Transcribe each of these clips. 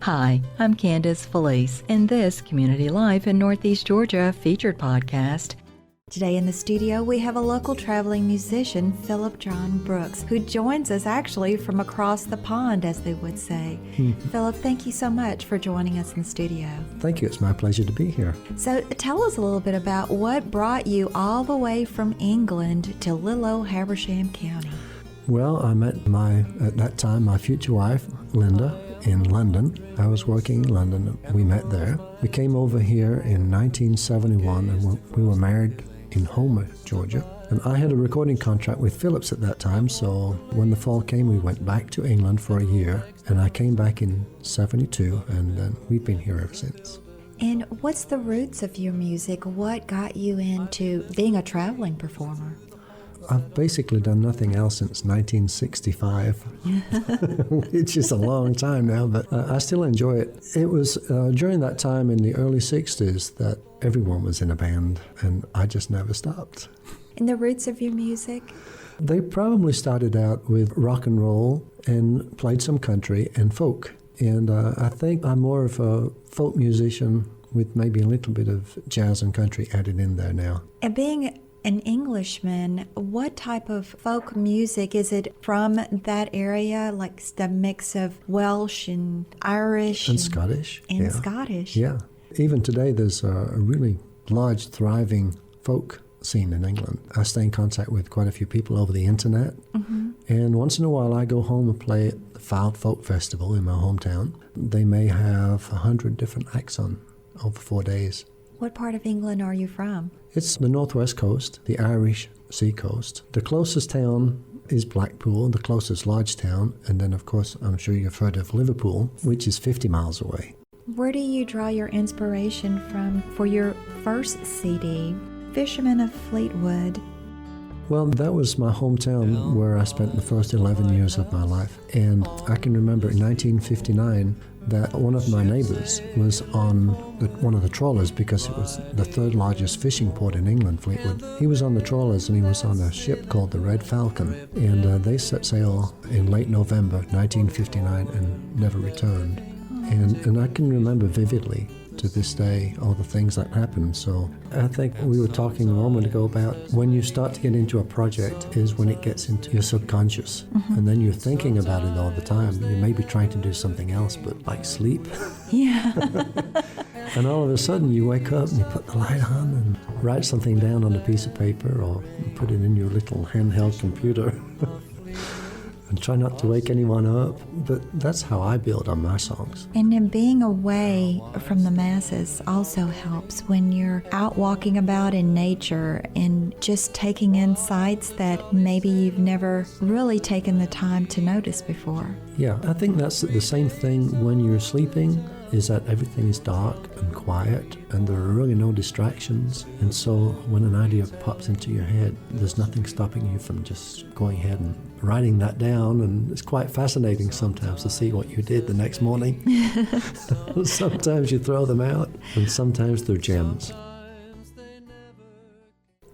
Hi, I'm Candace Felice in this Community Life in Northeast Georgia featured podcast. Today in the studio, we have a local traveling musician, Philip John Brooks, who joins us actually from across the pond, as they would say. Philip, thank you so much for joining us in the studio. Thank you. It's my pleasure to be here. So tell us a little bit about what brought you all the way from England to little old Habersham County. Well, I met at that time, my future wife, Linda, in London. I was working in London. We met there. We came over here in 1971 and we were married in Homer, Georgia. And I had a recording contract with Philips at that time, so when the fall came, we went back to England for a year, and I came back in 72, and then we've been here ever since. And what's the roots of your music? What got you into being a traveling performer? I've basically done nothing else since 1965, which is a long time now, but I still enjoy it. It was during that time in the early 60s that everyone was in a band, and I just never stopped. And the roots of your music? They probably started out with rock and roll and played some country and folk. And I think I'm more of a folk musician with maybe a little bit of jazz and country added in there now. And being an Englishman, what type of folk music is it from that area? Like the mix of Welsh and Irish and Scottish. And Scottish. Yeah. Even today, there's a really large, thriving folk scene in England. I stay in contact with quite a few people over the internet. Mm-hmm. And once in a while, I go home and play at the Fylde Folk Festival in my hometown. They may have 100 different acts on over 4 days. What part of England are you from? It's the northwest coast, the Irish sea coast. The closest town is Blackpool, the closest large town, and then of course I'm sure you've heard of Liverpool, which is 50 miles away. Where do you draw your inspiration from for your first CD, Fisherman of Fleetwood? Well, that was my hometown where I spent the first 11 years of my life. And I can remember in 1959 that one of my neighbors was on one of the trawlers, because it was the third largest fishing port in England, Fleetwood. He was on the trawlers and he was on a ship called the Red Falcon. And they set sail in late November 1959 and never returned. And I can remember vividly to this day all the things that happened. So I think we were talking a moment ago about when you start to get into a project is when it gets into your subconscious. Mm-hmm. And then you're thinking about it all the time. You may be trying to do something else, but like sleep. Yeah. And all of a sudden you wake up and you put the light on and write something down on a piece of paper or put it in your little handheld computer. And try not to wake anyone up, but that's how I build on my songs. And then being away from the masses also helps when you're out walking about in nature and just taking in sights that maybe you've never really taken the time to notice before. Yeah, I think that's the same thing when you're sleeping, is that everything is dark and quiet and there are really no distractions. And so when an idea pops into your head, there's nothing stopping you from just going ahead and writing that down. And it's quite fascinating sometimes to see what you did the next morning. Sometimes you throw them out and sometimes they're gems.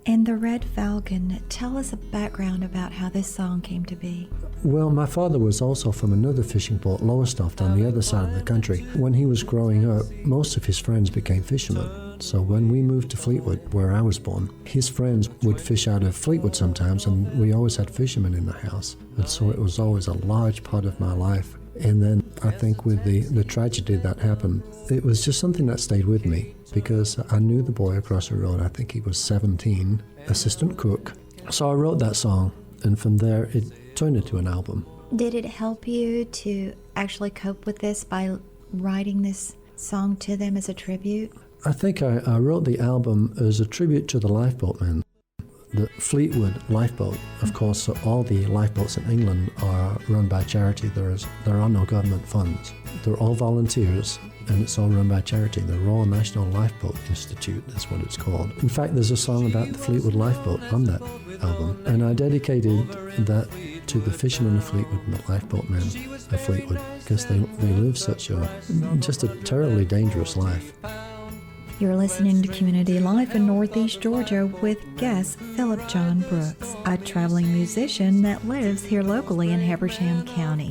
And the Red Falcon, tell us a background about how this song came to be. Well, my father was also from another fishing port, Lowestoft, on the other side of the country. When he was growing up, most of his friends became fishermen. So when we moved to Fleetwood, where I was born, his friends would fish out of Fleetwood sometimes, and we always had fishermen in the house. And so it was always a large part of my life. And then I think with the tragedy that happened, it was just something that stayed with me, because I knew the boy across the road. I think he was 17, assistant cook. So I wrote that song, and from there it turned into an album. Did it help you to actually cope with this by writing this song to them as a tribute? I think I wrote the album as a tribute to the lifeboat men. The Fleetwood Lifeboat, of course, all the lifeboats in England are run by charity. There are no government funds. They're all volunteers, and it's all run by charity. The Royal National Lifeboat Institute is what it's called. In fact, there's a song about the Fleetwood Lifeboat on that album, and I dedicated that to the fishermen of Fleetwood and the lifeboat men of Fleetwood, because they live just a terribly dangerous life. You're listening to Community Life in Northeast Georgia with guest Philip John Brooks, a traveling musician that lives here locally in Habersham County.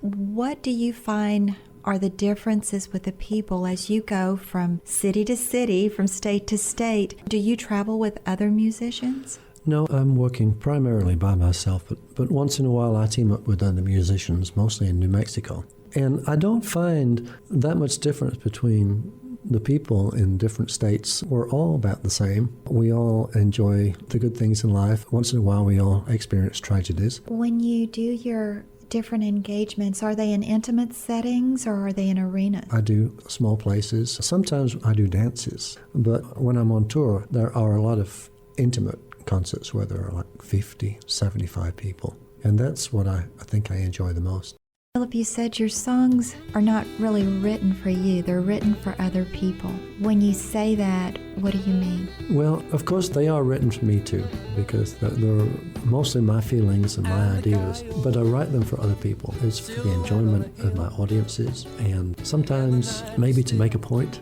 What do you find are the differences with the people as you go from city to city, from state to state? Do you travel with other musicians? No, I'm working primarily by myself, but once in a while I team up with other musicians, mostly in New Mexico. And I don't find that much difference between the people in different states. We're all about the same. We all enjoy the good things in life. Once in a while we all experience tragedies. When you do your different engagements, are they in intimate settings or are they in arenas? I do small places. Sometimes I do dances. But when I'm on tour, there are a lot of intimate concerts where there are like 50, 75 people. And that's what I think I enjoy the most. Philip, you said your songs are not really written for you. They're written for other people. When you say that, what do you mean? Well, of course, they are written for me too, because they're mostly my feelings and my ideas, but I write them for other people. It's for the enjoyment of my audiences, and sometimes maybe to make a point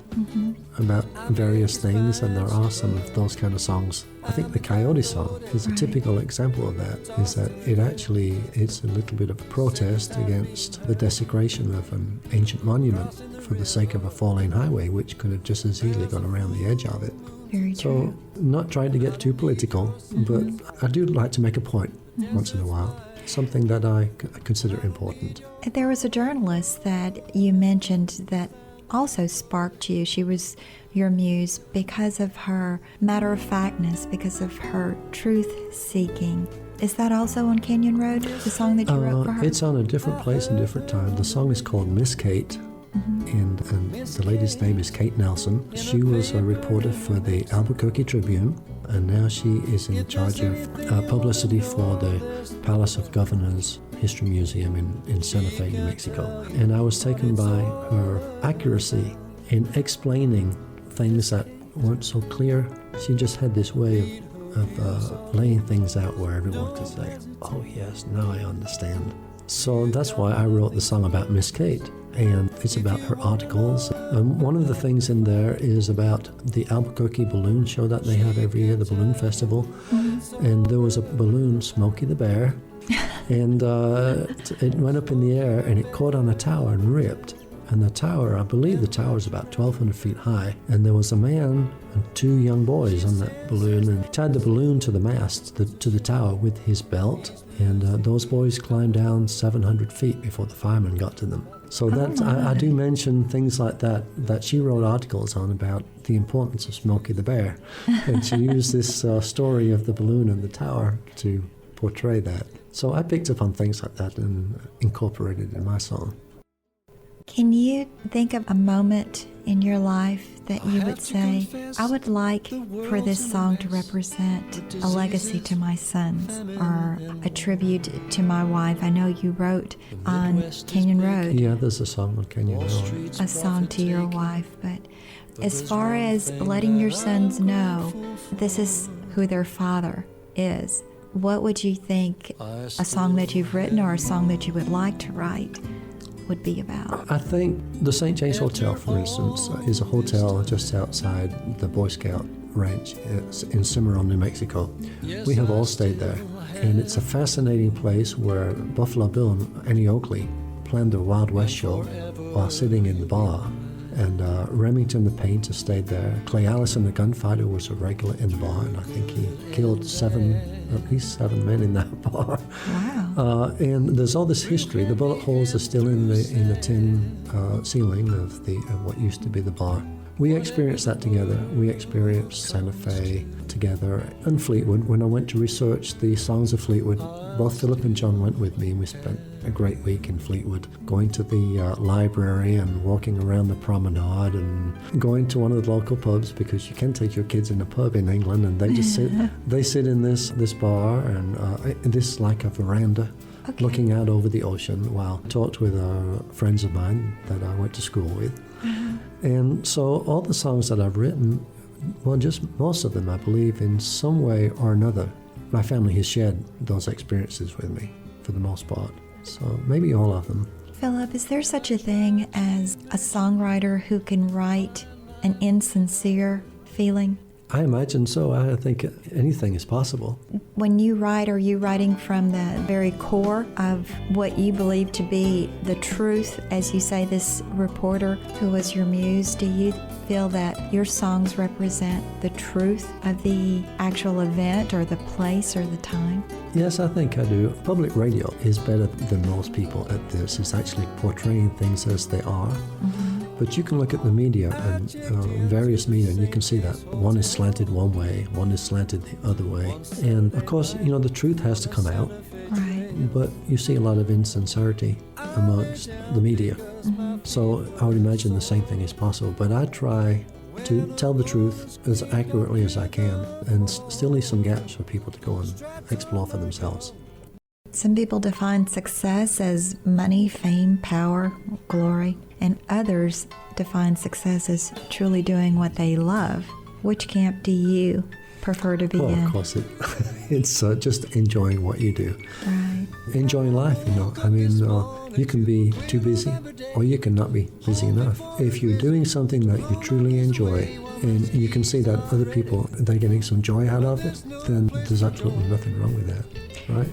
about various things, and there are some of those kind of songs. I think the Coyote song is a typical example of that, is that it's a little bit of a protest against the desecration of an ancient monument for the sake of a four-lane highway, which could have just as easily gone around the edge of it. Very true. So, not trying to get too political, but I do like to make a point once in a while, something that I consider important. There was a journalist that you mentioned that also sparked you. She was your muse because of her matter-of-factness, because of her truth-seeking. Is that also on Canyon Road, the song that you wrote for her? It's on a different place and different time. The song is called Miss Kate, and the lady's name is Kate Nelson. She was a reporter for the Albuquerque Tribune, and now she is in charge of publicity for the Palace of Governors History Museum in Santa Fe, New Mexico. And I was taken by her accuracy in explaining things that weren't so clear. She just had this way of laying things out where everyone could say, oh yes, now I understand. So that's why I wrote the song about Miss Kate, and it's about her articles. One of the things in there is about the Albuquerque Balloon Show that they have every year, the Balloon Festival. And there was a balloon, Smokey the Bear, and it went up in the air and it caught on a tower and ripped. And the tower, I believe the tower is about 1,200 feet high, and there was a man and two young boys on that balloon, and he tied the balloon to the mast, to the tower with his belt, and those boys climbed down 700 feet before the firemen got to them. So I do mention things like that she wrote articles on about the importance of Smokey the Bear, and she used this story of the balloon and the tower to portray that. So I picked up on things like that and incorporated it in my song. Can you think of a moment in your life that you would say, I would like for this song to represent a legacy to my sons or a tribute to my wife? I know you wrote on Canyon Road. Yeah, there's a song on Canyon Road. A song to your wife, but as far as letting your sons know this is who their father is, what would you think a song that you've written or a song that you would like to write would be about? I think the St. James Hotel, for instance, is a hotel just outside the Boy Scout ranch in Cimarron, New Mexico. We have all stayed there, and it's a fascinating place where Buffalo Bill and Annie Oakley planned their Wild West show while sitting in the bar. And Remington the Painter stayed there. Clay Allison the gunfighter was a regular in the bar, and I think he killed at least seven men in that bar. Wow. And there's all this history. The bullet holes are still in the tin ceiling of what used to be the bar. We experienced that together. We experienced Santa Fe together and Fleetwood. When I went to research the songs of Fleetwood, both Philip and John went with me, and we spent a great week in Fleetwood, going to the library and walking around the promenade and going to one of the local pubs, because you can take your kids in a pub in England, and they just sit in this bar, and this like a veranda. Okay. Looking out over the ocean while I talked with friends of mine that I went to school with. And so all the songs that I've written, well, just most of them, I believe, in some way or another, my family has shared those experiences with me for the most part. So maybe all of them. Philip, is there such a thing as a songwriter who can write an insincere feeling? I imagine so. I think anything is possible. When you write, are you writing from the very core of what you believe to be the truth? As you say, this reporter who was your muse, do you feel that your songs represent the truth of the actual event or the place or the time? Yes, I think I do. Public radio is better than most people at this. It's actually portraying things as they are. Mm-hmm. But you can look at the media and various media, and you can see that one is slanted one way, one is slanted the other way. And of course, the truth has to come out. Right. But you see a lot of insincerity amongst the media. Mm-hmm. So I would imagine the same thing is possible. But I try to tell the truth as accurately as I can and still leave some gaps for people to go and explore for themselves. Some people define success as money, fame, power, glory, and others define success as truly doing what they love. Which camp do you prefer to be in? Of course, it's just enjoying what you do. Right. Enjoying life, you can be too busy or you can not be busy enough. If you're doing something that you truly enjoy and you can see that other people, they're getting some joy out of it, then there's absolutely nothing wrong with that, right?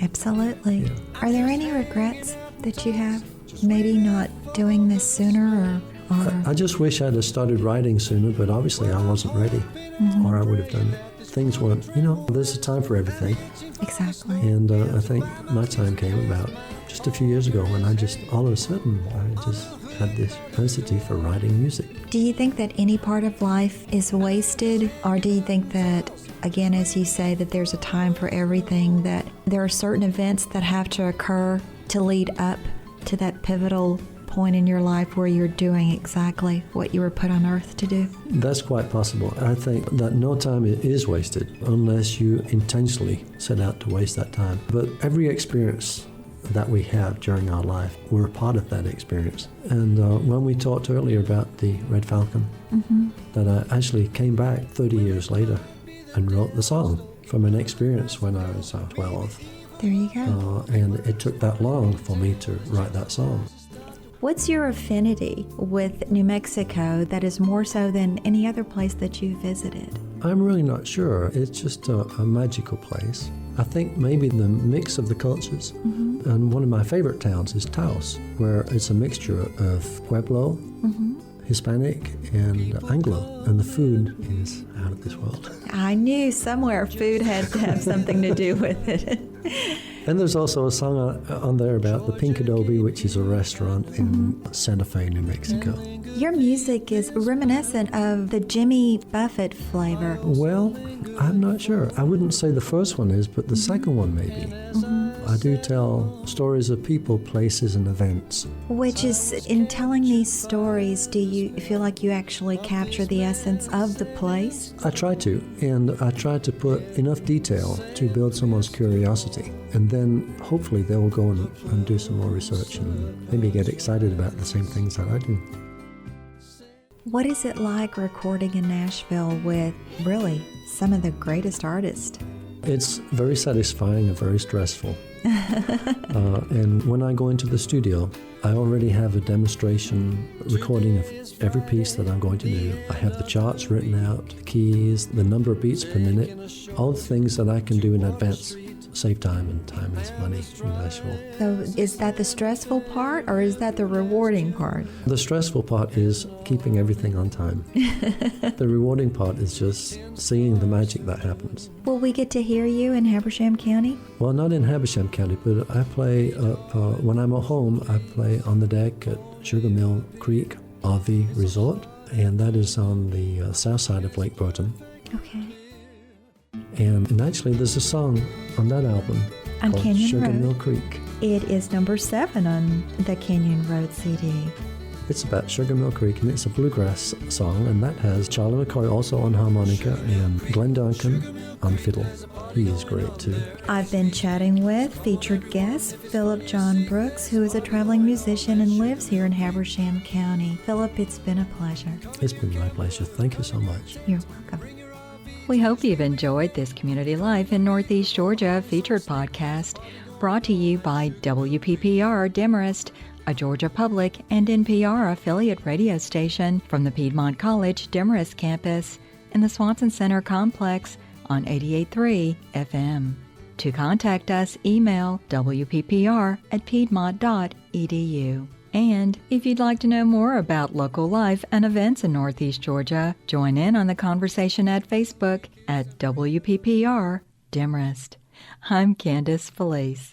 Absolutely. Yeah. Are there any regrets that you have? Maybe not doing this sooner or... I just wish I'd have started writing sooner, but obviously I wasn't ready, Mm-hmm. or I would have done it. Things weren't, there's a time for everything. Exactly. And I think my time came about just a few years ago when I just, all of a sudden, I just had this propensity for writing music. Do you think that any part of life is wasted? Or do you think that, again, as you say, that there's a time for everything, that there are certain events that have to occur to lead up to that pivotal point in your life where you're doing exactly what you were put on earth to do? That's quite possible. I think that no time is wasted unless you intentionally set out to waste that time. But every experience that we have during our life, we're a part of that experience. And when we talked earlier about the Red Falcon, mm-hmm. that I actually came back 30 years later and wrote the song from an experience when I was 12. There you go. And it took that long for me to write that song. What's your affinity with New Mexico that is more so than any other place that you visited? I'm really not sure. It's just a magical place. I think maybe the mix of the cultures. Mm-hmm. And one of my favorite towns is Taos, where it's a mixture of Pueblo, mm-hmm. Hispanic, and Anglo. And the food is out of this world. I knew somewhere food had to have something to do with it. And there's also a song on there about the Pink Adobe, which is a restaurant in Santa Fe, New Mexico. Your music is reminiscent of the Jimmy Buffett flavor. Well, I'm not sure. I wouldn't say the first one is, but the second one maybe. Mm-hmm. I do tell stories of people, places, and events. Which is, in telling these stories, do you feel like you actually capture the essence of the place? I try to, and I try to put enough detail to build someone's curiosity. And then hopefully they will go and do some more research and maybe get excited about the same things that I do. What is it like recording in Nashville with really some of the greatest artists? It's very satisfying and very stressful. And when I go into the studio, I already have a demonstration recording of every piece that I'm going to do. I have the charts written out, the keys, the number of beats per minute, all the things that I can do in advance. Save time, and time is money in Nashville. So is that the stressful part or is that the rewarding part? The stressful part is keeping everything on time. The rewarding part is just seeing the magic that happens. Will we get to hear you in Habersham County? Well, not in Habersham County, but I play, when I'm at home, I play on the deck at Sugar Mill Creek RV Resort, and that is on the south side of Lake Burton. Okay. And actually, there's a song on that album on called Canyon Sugar Road. Mill Creek. It is number 7 on the Canyon Road CD. It's about Sugar Mill Creek, and it's a bluegrass song, and that has Charlie McCoy also on harmonica and Glenn Duncan on fiddle. He is great too. I've been chatting with featured guest Philip John Brooks, who is a traveling musician and lives here in Habersham County. Philip, it's been a pleasure. It's been my pleasure. Thank you so much. You're welcome. We hope you've enjoyed this Community Life in Northeast Georgia featured podcast brought to you by WPPR Demarest, a Georgia Public and NPR affiliate radio station from the Piedmont College Demarest campus in the Swanson Center complex on 88.3 FM. To contact us, email wppr@piedmont.edu. And if you'd like to know more about local life and events in Northeast Georgia, join in on the conversation at Facebook at WPPR Demarest. I'm Candace Felice.